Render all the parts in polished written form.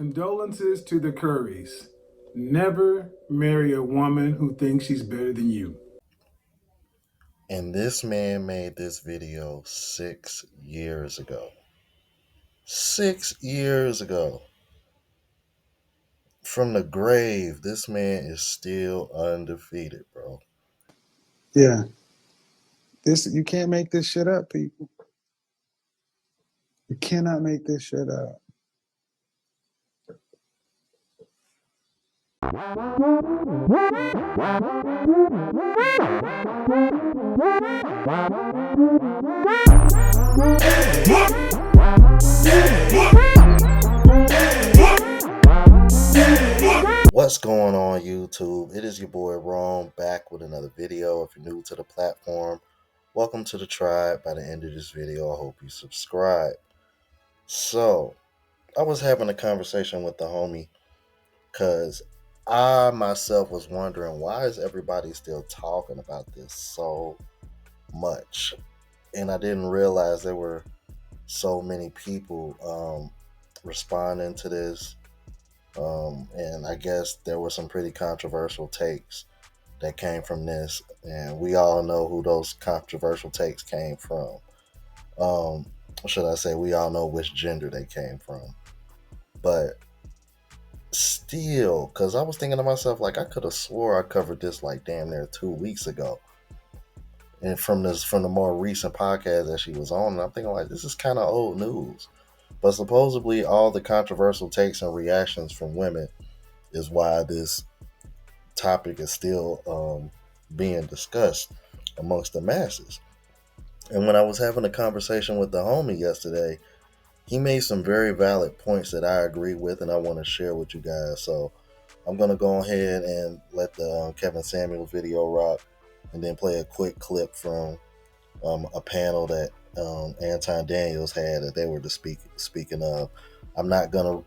Condolences to the Currys. Never marry a woman who thinks she's better than you. And this man made this video 6 years ago. 6 years ago. From the grave, this man is still undefeated, bro. Yeah. You can't make this shit up, people. You cannot make this shit up. What's going on, YouTube? It is your boy Rome back with another video. If you're new to the platform, welcome to the tribe. By the end of this video, I hope you subscribe. So, I was having a conversation with the homie because I myself was wondering, why is everybody still talking about this so much? And I didn't realize there were so many people responding to this. And I guess there were some pretty controversial takes that came from this, and we all know who those controversial takes came from. Um, should I say, we all know which gender they came from. But still, because I was thinking to myself, like, I could have swore I covered this like damn near 2 weeks ago. And from the more recent podcast that she was on, and I'm thinking like, this is kind of old news. But supposedly all the controversial takes and reactions from women is why this topic is still being discussed amongst the masses. And when I was having a conversation with the homie yesterday, he made some very valid points that I agree with and I want to share with you guys. So I'm going to go ahead and let the Kevin Samuel video rock and then play a quick clip from a panel that Anton Daniels had that they were speaking of. I'm not going to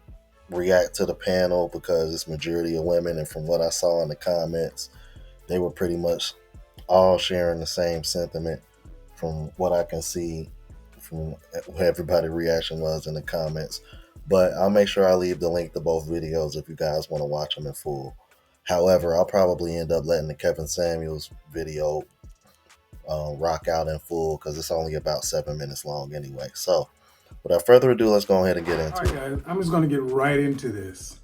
react to the panel because it's majority of women, and from what I saw in the comments, they were pretty much all sharing the same sentiment from what I can see from what everybody's reaction was in the comments. But I'll make sure I leave the link to both videos if you guys want to watch them in full. However, I'll probably end up letting the Kevin Samuels video rock out in full because it's only about 7 minutes long anyway. So without further ado, let's go ahead and get into it. Guys, I'm just going to get right into this.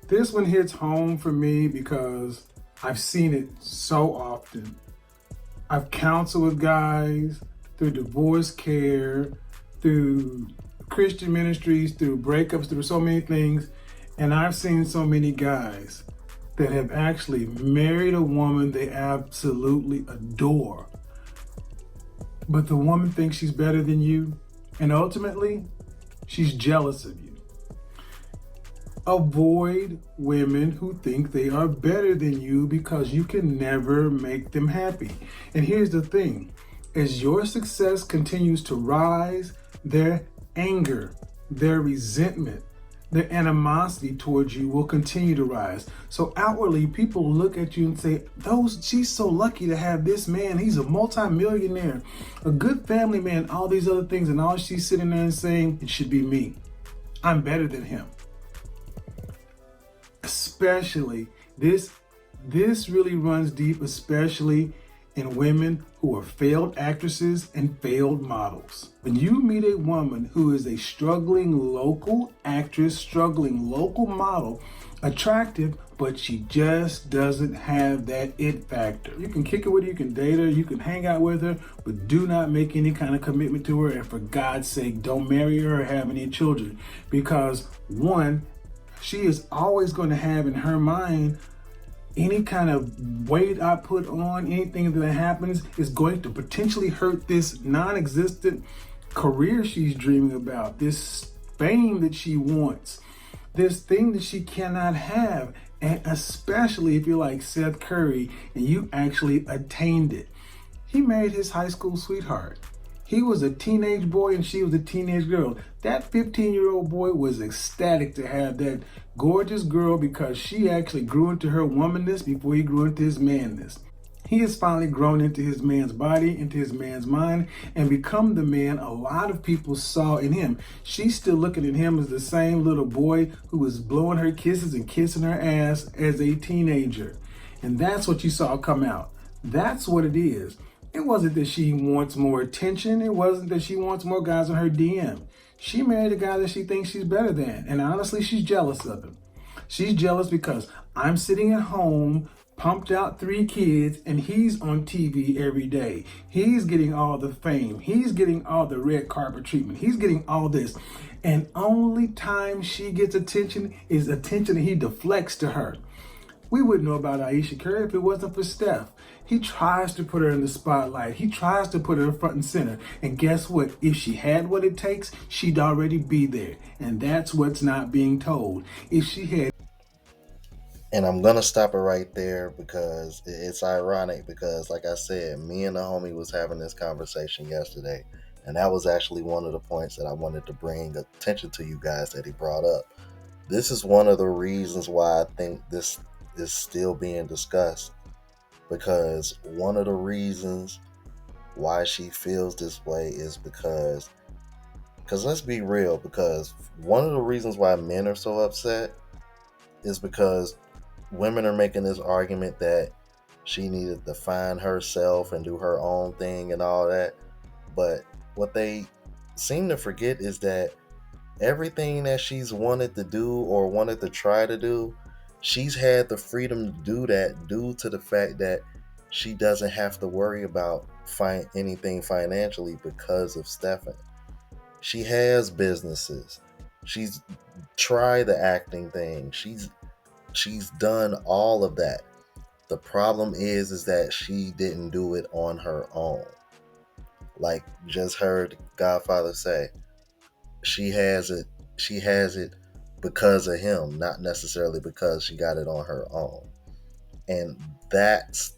This one hits home for me because I've seen it so often. I've counseled with guys through divorce care, through Christian ministries, through breakups, through so many things. And I've seen so many guys that have actually married a woman they absolutely adore. But the woman thinks she's better than you. And ultimately, she's jealous of you. Avoid women who think they are better than you because you can never make them happy. And here's the thing. As your success continues to rise, their anger, their resentment, their animosity towards you will continue to rise. So outwardly, people look at you and say, she's so lucky to have this man. He's a multimillionaire, a good family man, all these other things. And all she's sitting there and saying, it should be me. I'm better than him. Especially, this really runs deep, especially in women who are failed actresses and failed models. When you meet a woman who is a struggling local actress, struggling local model, attractive, but she just doesn't have that it factor. You can kick it with her, you can date her, you can hang out with her, but do not make any kind of commitment to her. And for God's sake, don't marry her or have any children. Because one, she is always going to have in her mind any kind of weight I put on, anything that happens is going to potentially hurt this non-existent career she's dreaming about, this fame that she wants, this thing that she cannot have. And especially if you're like Seth Curry and you actually attained it. He married his high school sweetheart. He was a teenage boy and she was a teenage girl. That 15-year-old boy was ecstatic to have that gorgeous girl because she actually grew into her womanness before he grew into his manness. He has finally grown into his man's body, into his man's mind, and become the man a lot of people saw in him. She's still looking at him as the same little boy who was blowing her kisses and kissing her ass as a teenager. And that's what you saw come out. That's what it is. It wasn't that she wants more attention. It wasn't that she wants more guys on her DM. She married a guy that she thinks she's better than. And honestly, she's jealous of him. She's jealous because I'm sitting at home, pumped out 3 kids, and he's on TV every day. He's getting all the fame. He's getting all the red carpet treatment. He's getting all this. And only time she gets attention is attention that he deflects to her. We wouldn't know about Ayesha Curry if it wasn't for Steph. He tries to put her in the spotlight. He tries to put her front and center. And guess what? If she had what it takes, she'd already be there. And that's what's not being told. If she had... And I'm going to stop it right there because it's ironic because, like I said, me and the homie was having this conversation yesterday. And that was actually one of the points that I wanted to bring attention to you guys that he brought up. This is one of the reasons why I think this is still being discussed. Because one of the reasons why she feels this way is because let's be real, because one of the reasons why men are so upset is because women are making this argument that she needed to find herself and do her own thing and all that. But what they seem to forget is that everything that she's wanted to do or wanted to try to do, she's had the freedom to do that due to the fact that she doesn't have to worry about anything financially because of Stephen. She has businesses. She's tried the acting thing. She's done all of that. The problem is that she didn't do it on her own. Like just heard Godfather say, she has it because of him, not necessarily because she got it on her own. And that's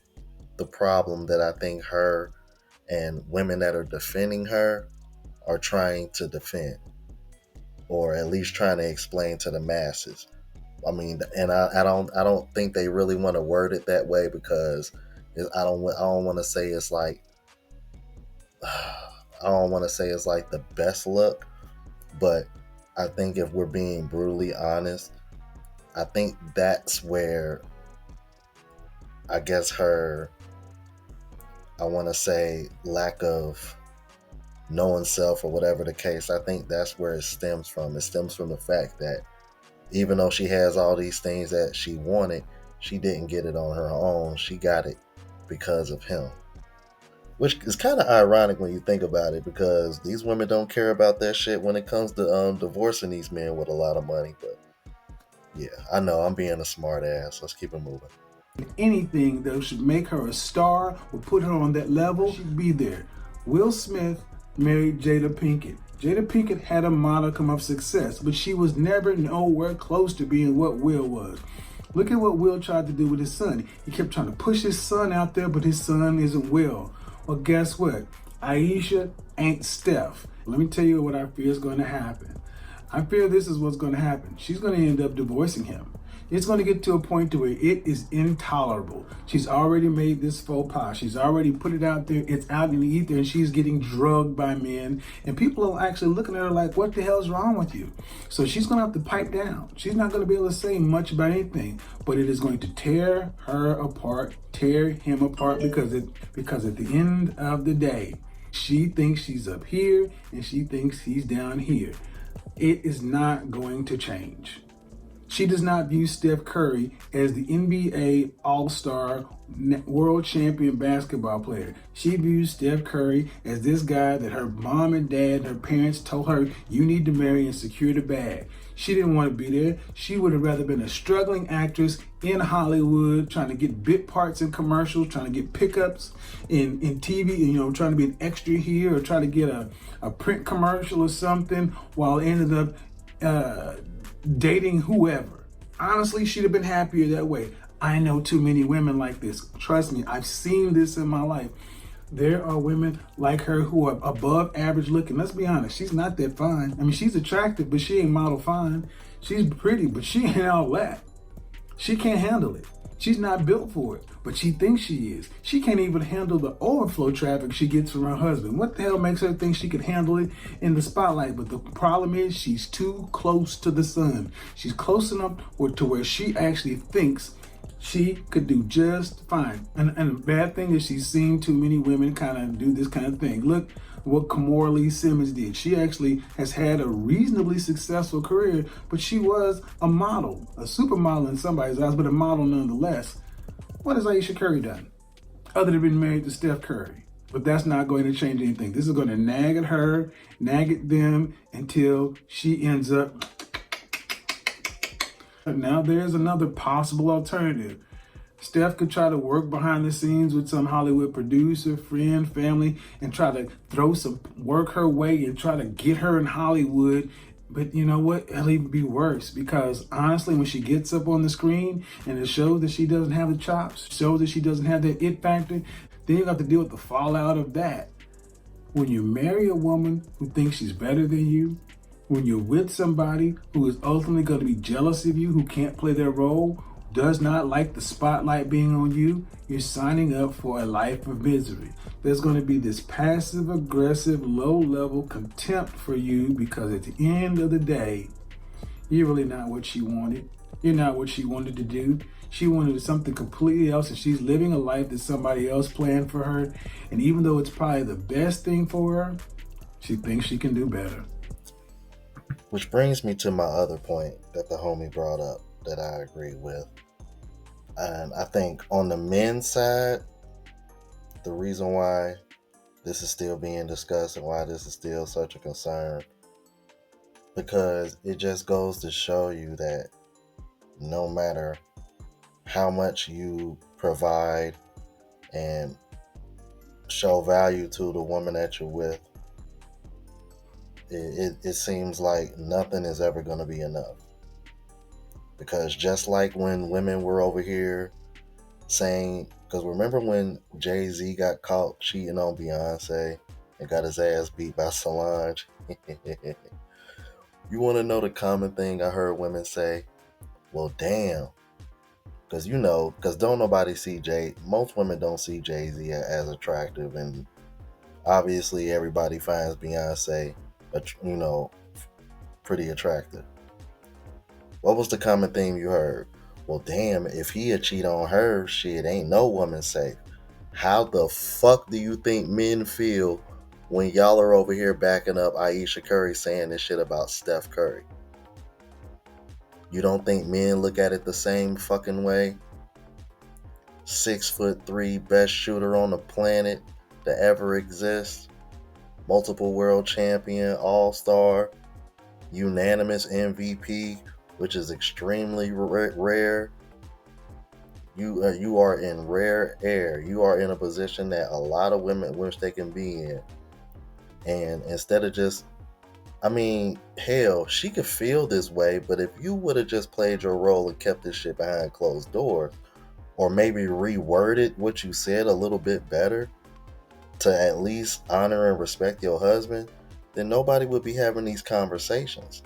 the problem that I think her and women that are defending her are trying to defend, or at least trying to explain to the masses. I mean, and I don't think they really want to word it that way because I don't want to say it's like I don't want to say it's like the best look, but I think if we're being brutally honest, I think that's where I guess her, I want to say, lack of knowing self or whatever the case, I think that's where it stems from. It stems from the fact that even though she has all these things that she wanted, she didn't get it on her own. She got it because of him. Which is kind of ironic when you think about it, because these women don't care about that shit when it comes to divorcing these men with a lot of money. But yeah, I know I'm being a smart ass. Let's keep it moving. Anything that should make her a star or put her on that level, she'd be there. Will Smith married Jada Pinkett. Jada Pinkett had a modicum of success, but she was never nowhere close to being what Will was. Look at what Will tried to do with his son. He kept trying to push his son out there, but his son isn't Will. Well, guess what? Ayesha ain't Steph. Let me tell you what I fear is going to happen. I fear this is what's going to happen. She's going to end up divorcing him. It's going to get to a point to where it is intolerable. She's already made this faux pas. She's already put it out there. It's out in the ether, and she's getting drugged by men. And people are actually looking at her like, what the hell is wrong with you? So she's going to have to pipe down. She's not going to be able to say much about anything, but it is going to tear her apart, tear him apart, because at the end of the day, she thinks she's up here and she thinks he's down here. It is not going to change. She does not view Steph Curry as the NBA All-Star world champion basketball player. She views Steph Curry as this guy that her mom and dad and her parents told her, you need to marry and secure the bag. She didn't want to be there. She would have rather been a struggling actress in Hollywood, trying to get bit parts in commercials, trying to get pickups in TV, trying to be an extra here or trying to get a print commercial or something, while ended up dating whoever. Honestly, she'd have been happier that way. I know too many women like this. Trust me, I've seen this in my life. There are women like her who are above average looking. Let's be honest, she's not that fine. I mean, she's attractive, but she ain't model fine. She's pretty, but she ain't all that. She can't handle it. She's not built for it, but she thinks she is. She can't even handle the overflow traffic she gets from her husband. What the hell makes her think she can handle it in the spotlight? But the problem is she's too close to the sun. She's close enough to where she actually thinks she could do just fine. And the bad thing is she's seen too many women kind of do this kind of thing. Look what Kamora Lee Simmons did. She actually has had a reasonably successful career, but she was a model, a supermodel in somebody's eyes, but a model nonetheless. What has Ayesha Curry done other than being married to Steph Curry? But that's not going to change anything. This is going to nag at her, nag at them until she ends up. Now there's another possible alternative. Steph could try to work behind the scenes with some Hollywood producer, friend, family, and try to throw some work her way and try to get her in Hollywood. But you know what? It'll even be worse because honestly, when she gets up on the screen and it shows that she doesn't have the chops, shows that she doesn't have that it factor, then you have to deal with the fallout of that. When you marry a woman who thinks she's better than you, when you're with somebody who is ultimately going to be jealous of you, who can't play their role, does not like the spotlight being on you, you're signing up for a life of misery. There's going to be this passive aggressive, low level contempt for you because at the end of the day, you're really not what she wanted. You're not what she wanted to do. She wanted something completely else, and she's living a life that somebody else planned for her. And even though it's probably the best thing for her, she thinks she can do better. Which brings me to my other point that the homie brought up that I agree with. And I think on the men's side, the reason why this is still being discussed and why this is still such a concern, because it just goes to show you that no matter how much you provide and show value to the woman that you're with, it seems like nothing is ever going to be enough. Because just like when women were over here saying, because remember when Jay-Z got caught cheating on Beyonce and got his ass beat by Solange? You want to know the common thing I heard women say? Well, damn. Because don't nobody see most women don't see Jay-Z as attractive, and obviously everybody finds Beyonce, pretty attractive. What was the common theme you heard? Well, damn, if he'd cheat on her, shit, ain't no woman safe. How the fuck do you think men feel when y'all are over here backing up Ayesha Curry saying this shit about Steph Curry? You don't think men look at it the same fucking way? 6'3", best shooter on the planet to ever exist. Multiple world champion, all-star, unanimous MVP, which is extremely rare. You are in rare air. You are in a position that a lot of women wish they can be in. And instead of just, hell, she could feel this way, but if you would have just played your role and kept this shit behind closed doors, or maybe reworded what you said a little bit better to at least honor and respect your husband, then nobody would be having these conversations.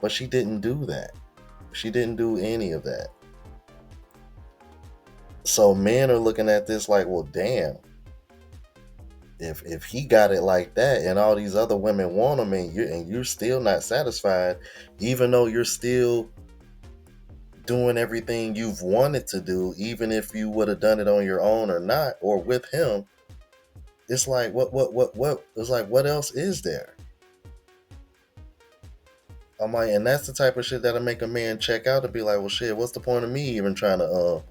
But she didn't do that. She didn't do any of that. So men are looking at this like, well, damn, if he got it like that and all these other women want him and you're still not satisfied, even though you're still doing everything you've wanted to do, even if you would have done it on your own or not, or with him, it's like, what, it's like, what else is there? I'm like, and that's the type of shit that'll make a man check out and be like, well, shit, what's the point of me even trying to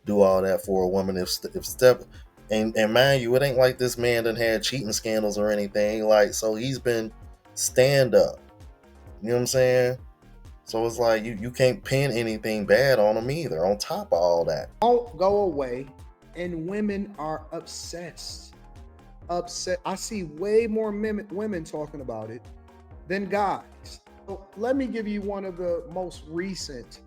do all that for a woman if Steph, and mind you, it ain't like this man done had cheating scandals or anything, like, so he's been stand up. You know what I'm saying? So it's like you can't pin anything bad on him either, on top of all that. Don't go away, and women are obsessed. I see way more women talking about it than guys. So let me give you one of the most recent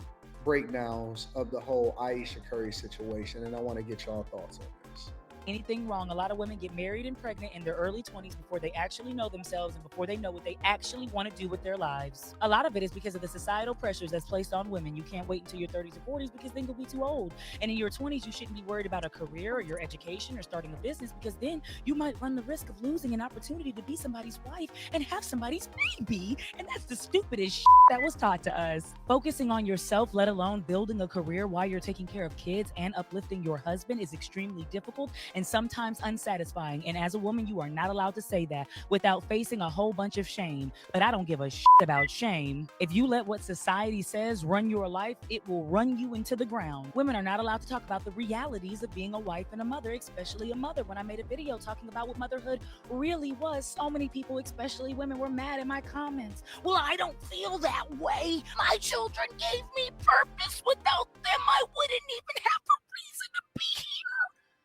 breakdowns of the whole Ayesha Curry situation, and I want to get y'all thoughts on this. anything wrong. A lot of women get married and pregnant in their early 20s before they actually know themselves and before they know what they actually want to do with their lives. A lot of it is because of the societal pressures that's placed on women. You can't wait until your 30s or 40s because then you'll be too old. And in your 20s, you shouldn't be worried about a career or your education or starting a business because then you might run the risk of losing an opportunity to be somebody's wife and have somebody's baby. And that's the stupidest shit that was taught to us. Focusing on yourself, let alone building a career while you're taking care of kids and uplifting your husband, is extremely difficult and sometimes unsatisfying. And as a woman, you are not allowed to say that without facing a whole bunch of shame. But I don't give a shit about shame. If you let what society says run your life, it will run you into the ground. Women are not allowed to talk about the realities of being a wife and a mother, especially a mother. When I made a video talking about what motherhood really was, so many people, especially women, were mad in my comments. Well, I don't feel that way. My children gave me purpose. Without them, I wouldn't even have a reason to be here.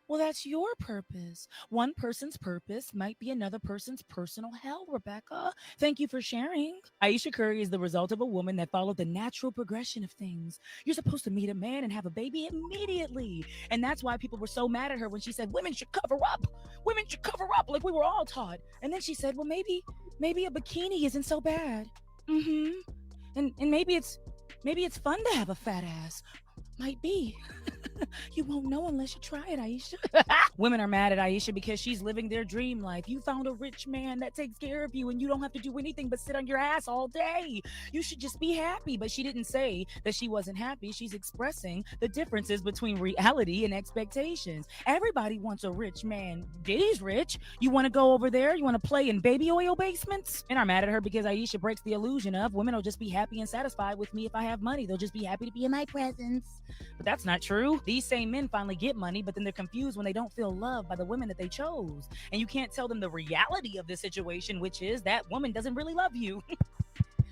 Well, that's your purpose. One person's purpose might be another person's personal hell, Rebecca. Thank you for sharing. Aisha Curry is the result of a woman that followed the natural progression of things. You're supposed to meet a man and have a baby immediately. And that's why people were so mad at her when she said women should cover up. Women should cover up like we were all taught. And then she said, well, maybe a bikini isn't so bad. Mm-hmm. And maybe it's fun to have a fat ass. Might be. You won't know unless you try it, Aisha. Women are mad at Aisha because she's living their dream life. You found a rich man that takes care of you and you don't have to do anything but sit on your ass all day. You should just be happy. But she didn't say that she wasn't happy. She's expressing the differences between reality and expectations. Everybody wants a rich man. Diddy's rich. You want to go over there? You want to play in baby oil basements? And are mad at her because Aisha breaks the illusion of women will just be happy and satisfied with me if I have money. They'll just be happy to be in my presence. But that's not true. These same men finally get money, but then they're confused when they don't feel loved by the women that they chose. And you can't tell them the reality of the situation, which is that woman doesn't really love you.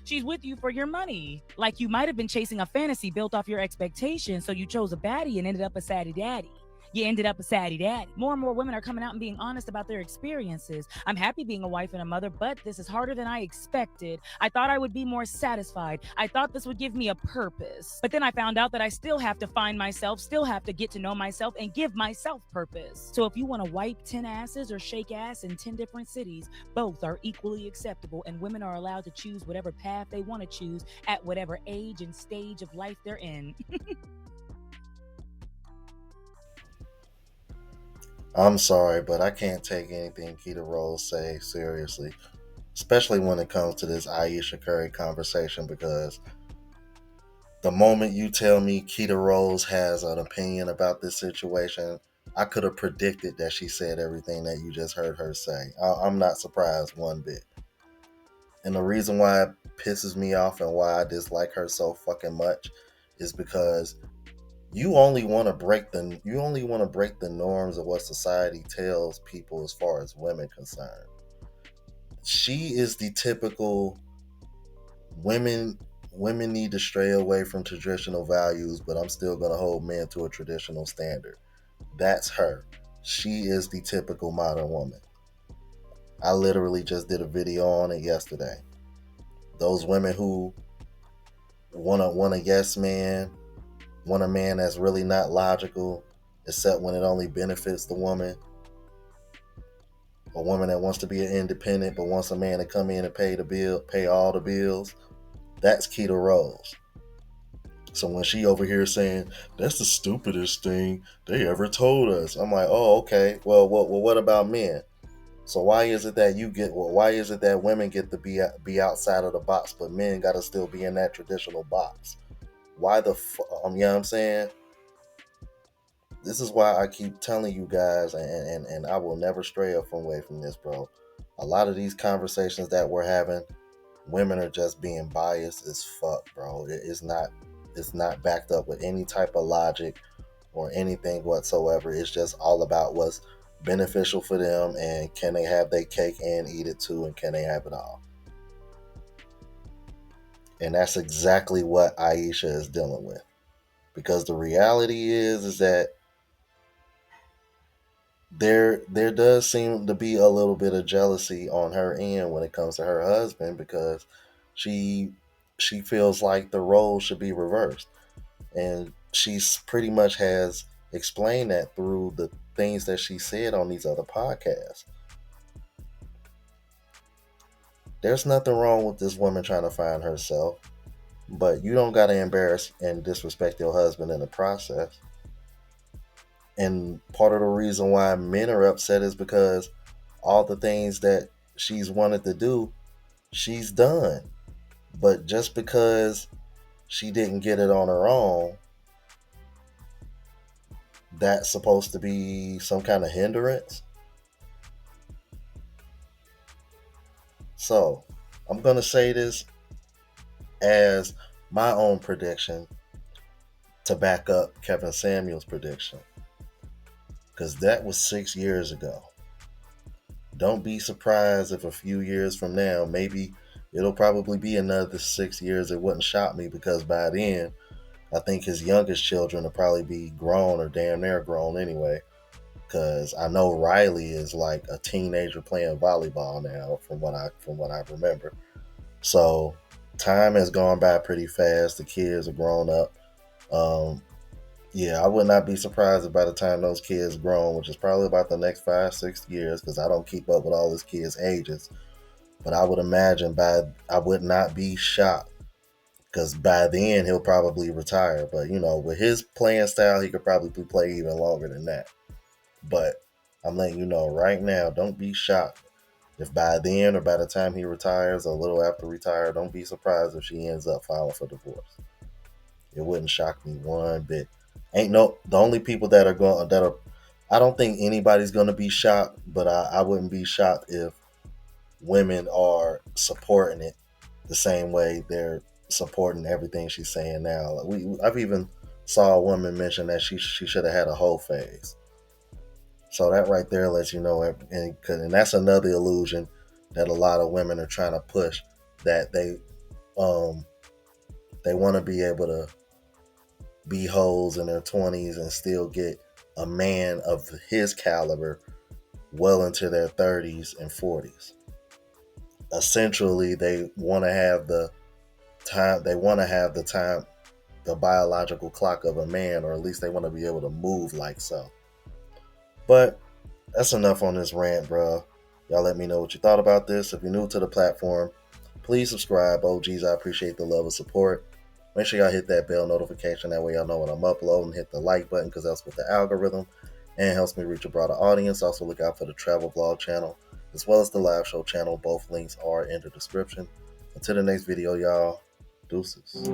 She's with you for your money. Like you might have been chasing a fantasy built off your expectations, so you chose a baddie and ended up a saddy daddy. You ended up a saddy daddy. More and more women are coming out and being honest about their experiences. I'm happy being a wife and a mother, but this is harder than I expected. I thought I would be more satisfied. I thought this would give me a purpose. But then I found out that I still have to find myself, still have to get to know myself, and give myself purpose. So if you want to wipe 10 asses or shake ass in 10 different cities, both are equally acceptable, and women are allowed to choose whatever path they want to choose at whatever age and stage of life they're in. I'm sorry, but I can't take anything Keita Rose say seriously, especially when it comes to this Aisha Curry conversation, because the moment you tell me Keita Rose has an opinion about this situation, I could have predicted that she said everything that you just heard her say. I'm not surprised one bit. And the reason why it pisses me off and why I dislike her so fucking much is because you only want to break the norms of what society tells people as far as women concerned. She is the typical women need to stray away from traditional values, but I'm still going to hold men to a traditional standard. That's her. She is the typical modern woman. I literally just did a video on it yesterday. Those women who want a yes man, want a man that's really not logical, except when it only benefits the woman. A woman that wants to be an independent but wants a man to come in and pay all the bills. That's Keita Rose. So when she over here saying that's the stupidest thing they ever told us, I'm like, oh, okay. Well, what about men? So why is it that why is it that women get to be outside of the box, but men got to still be in that traditional box? Why you know what I'm saying? This is why I keep telling you guys, and I will never stray away from this, bro. A lot of these conversations that we're having, women are just being biased as fuck, bro. It's not backed up with any type of logic or anything whatsoever. It's just all about what's beneficial for them, and can they have their cake and eat it too, and can they have it all? And that's exactly what Aisha is dealing with. Because the reality is that there does seem to be a little bit of jealousy on her end when it comes to her husband, because she feels like the roles should be reversed, and she's pretty much has explained that through things that she said on these other podcasts. There's nothing wrong with this woman trying to find herself, but you don't got to embarrass and disrespect your husband in the process. And part of the reason why men are upset is because all the things that she's wanted to do, she's done. But just because she didn't get it on her own, that's supposed to be some kind of hindrance. So, I'm going to say this as my own prediction to back up Kevin Samuel's prediction, because that was 6 years ago. Don't be surprised if a few years from now, maybe it'll probably be another 6 years. It wouldn't shock me, because by then, I think his youngest children will probably be grown or damn near grown anyway. Because I know Riley is like a teenager playing volleyball now, from what I remember. So time has gone by pretty fast. The kids are grown up. Yeah, I would not be surprised if by the time those kids grown, which is probably about the next 5-6 years, because I don't keep up with all his kids' ages. But I would imagine I would not be shocked, because by then he'll probably retire. But with his playing style, he could probably play even longer than that. But I'm letting you know right now, don't be shocked if by then or by the time he retires, or a little after retire, don't be surprised if she ends up filing for divorce. It wouldn't shock me one bit. The only people that are, I don't think anybody's going to be shocked, but I wouldn't be shocked if women are supporting it the same way they're supporting everything she's saying now. I've even saw a woman mention that she should have had a whole phase. So that right there lets you know, and that's another illusion that a lot of women are trying to push, that they want to be able to be hoes in their 20s and still get a man of his caliber well into their 30s and 40s. Essentially, they want to have the time. They want to have the biological clock of a man, or at least they want to be able to move like so. But that's enough on this rant, bro. Y'all let me know what you thought about this. If you're new to the platform, please subscribe. OGs, I appreciate the love and support. Make sure y'all hit that bell notification. That way y'all know when I'm uploading. Hit the like button, because that's with the algorithm and helps me reach a broader audience. Also look out for the travel vlog channel as well as the live show channel. Both links are in the description. Until the next video, y'all. Deuces.